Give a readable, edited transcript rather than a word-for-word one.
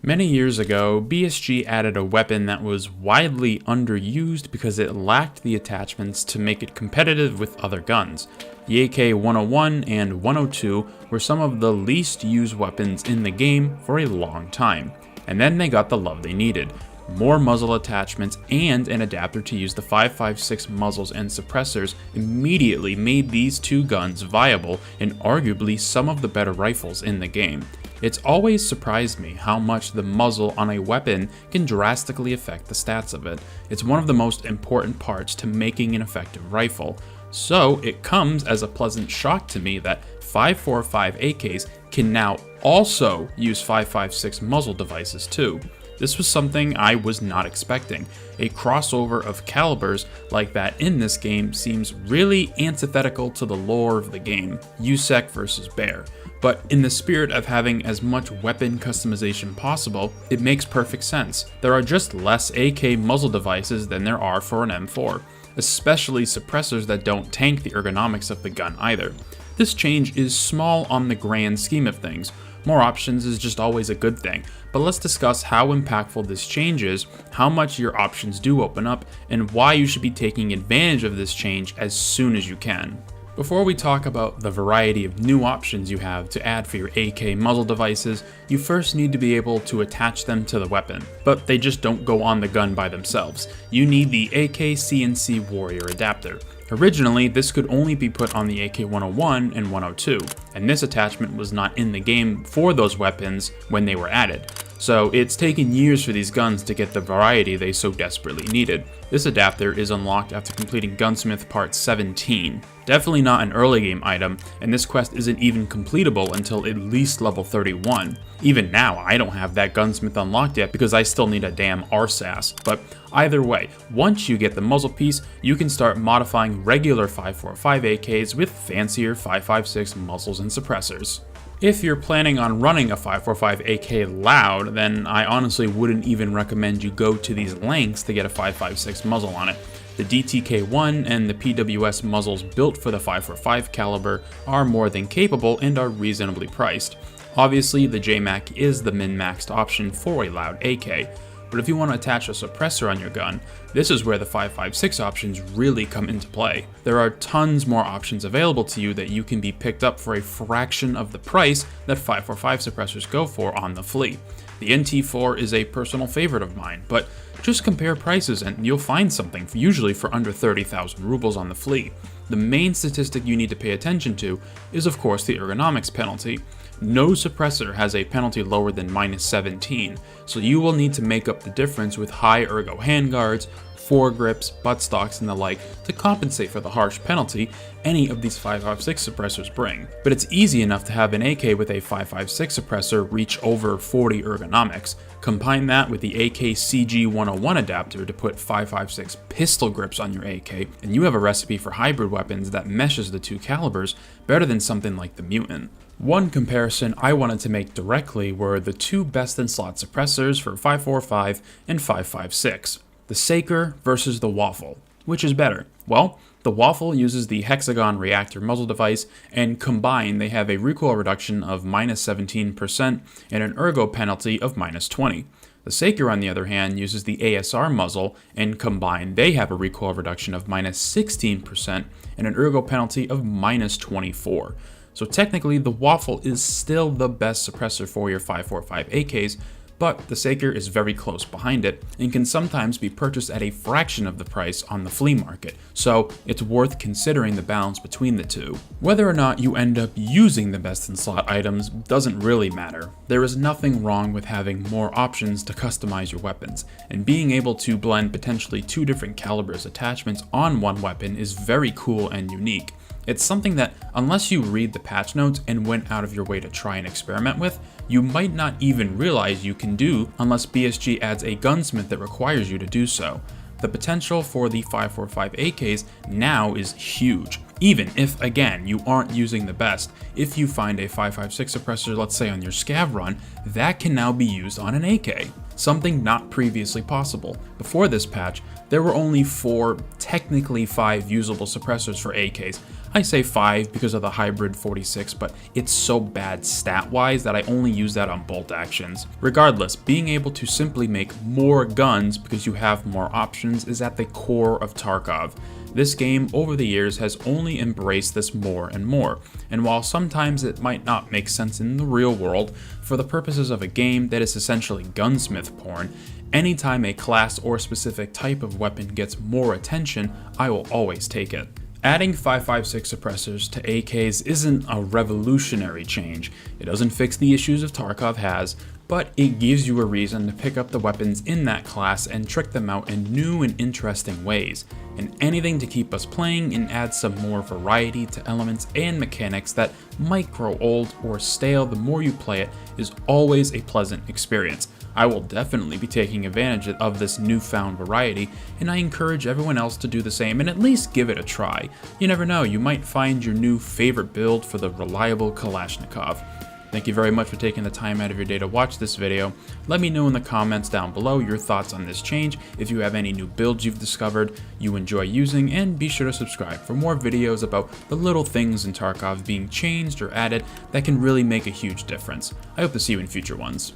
Many years ago, BSG added a weapon that was widely underused because it lacked the attachments to make it competitive with other guns. The AK-101 and 102 were some of the least used weapons in the game for a long time, and then they got the love they needed. More muzzle attachments and an adapter to use the 5.56 muzzles and suppressors immediately made these two guns viable and arguably some of the better rifles in the game. It's always surprised me how much the muzzle on a weapon can drastically affect the stats of it. It's one of the most important parts to making an effective rifle. So it comes as a pleasant shock to me that 5.45 AKs can now also use 5.56 muzzle devices too. This was something I was not expecting. A crossover of calibers like that in this game seems really antithetical to the lore of the game, USEC versus Bear. But in the spirit of having as much weapon customization possible, it makes perfect sense. There are just less AK muzzle devices than there are for an M4, especially suppressors that don't tank the ergonomics of the gun either. This change is small on the grand scheme of things. More options is just always a good thing, but let's discuss how impactful this change is, how much your options do open up, and why you should be taking advantage of this change as soon as you can. Before we talk about the variety of new options you have to add for your AK muzzle devices, you first need to be able to attach them to the weapon, but they just don't go on the gun by themselves. You need the AK CNC Warrior adapter. Originally, this could only be put on the AK-101 and 102, and this attachment was not in the game for those weapons when they were added. So it's taken years for these guns to get the variety they so desperately needed. This adapter is unlocked after completing Gunsmith Part 17. Definitely not an early game item, and this quest isn't even completable until at least level 31. Even now, I don't have that Gunsmith unlocked yet because I still need a damn RSAS, but either way, once you get the muzzle piece, you can start modifying regular 5.45 AKs with fancier 5.56 muzzles and suppressors. If you're planning on running a 5.45 AK loud, then I honestly wouldn't even recommend you go to these lengths to get a 5.56 muzzle on it. The DTK-1 and the PWS muzzles built for the 5.45 caliber are more than capable and are reasonably priced. Obviously, the JMAC is the min-maxed option for a loud AK, but if you want to attach a suppressor on your gun, this is where the 5.56 options really come into play. There are tons more options available to you that you can be picked up for a fraction of the price that 5.45 suppressors go for on the flea. The NT4 is a personal favorite of mine, but just compare prices and you'll find something, usually for under 30,000 rubles on the flea. The main statistic you need to pay attention to is of course the ergonomics penalty. No suppressor has a penalty lower than -17, so you will need to make up the difference with high ergo handguards, foregrips, buttstocks, and the like to compensate for the harsh penalty any of these 5.56 suppressors bring. But it's easy enough to have an AK with a 5.56 suppressor reach over 40 ergonomics. Combine that with the AK CG101 adapter to put 5.56 pistol grips on your AK, and you have a recipe for hybrid weapons that meshes the two calibers better than something like the Mutant. One comparison I wanted to make directly were the two best-in-slot suppressors for 5.45 and 5.56. The Saker versus the Waffle. Which is better? Well, the Waffle uses the hexagon reactor muzzle device, and combined they have a recoil reduction of -17% and an ergo penalty of -20. The Saker, on the other hand, uses the ASR muzzle, and combined they have a recoil reduction of -16% and an ergo penalty of -24. So technically, the Waffle is still the best suppressor for your 5.45 AKs, but the Saker is very close behind it and can sometimes be purchased at a fraction of the price on the flea market, so it's worth considering the balance between the two. Whether or not you end up using the best-in-slot items doesn't really matter. There is nothing wrong with having more options to customize your weapons, and being able to blend potentially two different calibers attachments on one weapon is very cool and unique. It's something that, unless you read the patch notes and went out of your way to try and experiment with, you might not even realize you can do unless BSG adds a gunsmith that requires you to do so. The potential for the 5.45 AKs now is huge. Even if, again, you aren't using the best, if you find a 5.56 suppressor, let's say on your scav run, that can now be used on an AK. Something not previously possible. Before this patch, there were only 4, technically 5 usable suppressors for AKs. I say 5 because of the hybrid 46, but it's so bad stat-wise that I only use that on bolt actions. Regardless, being able to simply make more guns because you have more options is at the core of Tarkov. This game, over the years, has only embraced this more and more, and while sometimes it might not make sense in the real world, for the purposes of a game that is essentially gunsmith porn, anytime a class or specific type of weapon gets more attention, I will always take it. Adding 5.56 suppressors to AKs isn't a revolutionary change. It doesn't fix the issues of Tarkov has, but it gives you a reason to pick up the weapons in that class and trick them out in new and interesting ways, and anything to keep us playing and add some more variety to elements and mechanics that might grow old or stale the more you play it is always a pleasant experience. I will definitely be taking advantage of this newfound variety, and I encourage everyone else to do the same and at least give it a try. You never know, you might find your new favorite build for the reliable Kalashnikov. Thank you very much for taking the time out of your day to watch this video. Let me know in the comments down below your thoughts on this change, if you have any new builds you've discovered you enjoy using, and be sure to subscribe for more videos about the little things in Tarkov being changed or added that can really make a huge difference. I hope to see you in future ones.